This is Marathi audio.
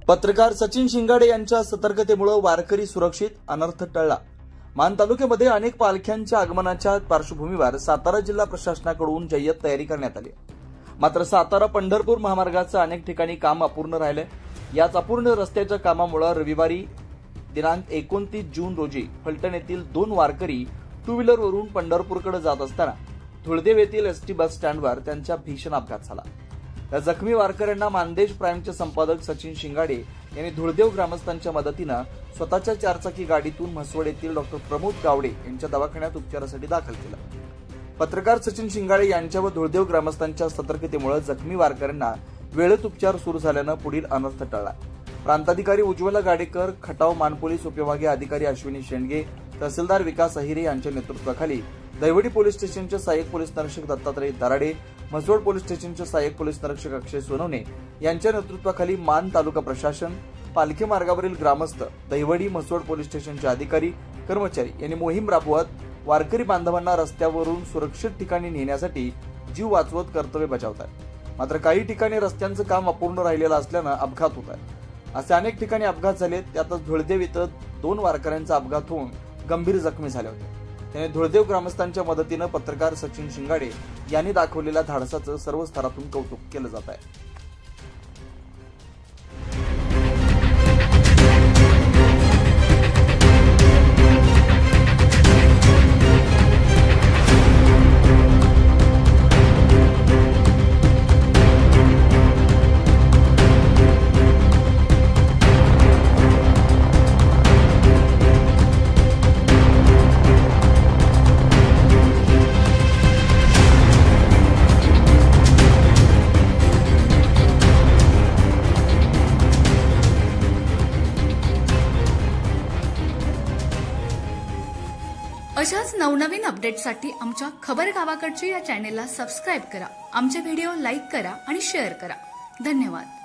पत्रकार सचिन शिंगाडे यांच्या सतर्कतेमुळे वारकरी सुरक्षित, अनर्थ टळला। मान तालुक्यामध्ये अनेक पालख्यांच्या आगमनाच्या पार्श्वभूमीवर सातारा जिल्हा प्रशासनाकडून जय्यत तयारी करण्यात आली। मात्र सातारा पंढरपूर महामार्गाचं अनेक ठिकाणी काम अपूर्ण राहिले। याच अपूर्ण रस्त्याच्या कामामुळे रविवारी दिनांक 29 जून रोजी फलटण येथील 2 वारकरी टू व्हीलरवरून पंढरपूरकडे जात असताना धुळदेव येथील एसटी बस स्टँडवर त्यांचा भीषण अपघात झाला। या जखमी वारकऱ्यांना मानदेश प्राईमचे संपादक सचिन शिंगाडे यांनी धुळदेव ग्रामस्थांच्या मदतीने स्वतःच्या 4चाकी गाडीतून म्हसवड येथील डॉ. प्रमोद गावडे यांच्या दवाखान्यात उपचारासाठी दाखल केलं। पत्रकार सचिन शिंगाडे यांच्या व धुळदेव ग्रामस्थांच्या सतर्कतेमुळे जखमी वारकऱ्यांना वेळेत उपचार सुरू झाल्याने पुढील अनर्थ टळला। प्रांताधिकारी उज्ज्वला गाडेकर, खटाव मानपोलीस उपविभागीय अधिकारी अश्विनी शेंडगे, तहसीलदार विकास अहिरे यांच्या नेतृत्वाखाली दैवडी पोलीस स्टेशनचे सहाय्यक पोलीस निरीक्षक दत्तात्रय दराडे, म्हसवड पोलीस स्टेशनचे सहाय्यक पोलीस निरीक्षक अक्षय सोनवणे यांच्या नेतृत्वाखाली मान तालुका प्रशासन, पालखी मार्गावरील ग्रामस्थ, दैवडी म्हसवड पोलीस स्टेशनचे अधिकारी, कर्मचारी यांनी मोहीम राबवत वारकरी बांधवांना रस्त्यावरून सुरक्षित ठिकाणी नेण्यासाठी जीव वाचवत कर्तव्य बजावतात। मात्र काही ठिकाणी रस्त्यांचं काम अपूर्ण राहिलेलं असल्याने अपघात होत आहे। असे अनेक ठिकाणी अपघात झाले। त्यातच धुळदेव इथं 2 वारकऱ्यांचा अपघात होऊन गंभीर जखमी झाले होते। त्याने धुळदेव ग्रामस्थांच्या मदतीने पत्रकार सचिन शिंगाडे यांनी दाखवलेल्या धाडसाचं सर्व स्तरातून कौतुक केलं जात आहे। अशाच नवनवीन अपडेट्ससाठी आमच्या खबर गावाकडची या चॅनेलला सबस्क्राईब करा, आमचे व्हिडिओ लाईक करा आणि शेअर करा। धन्यवाद।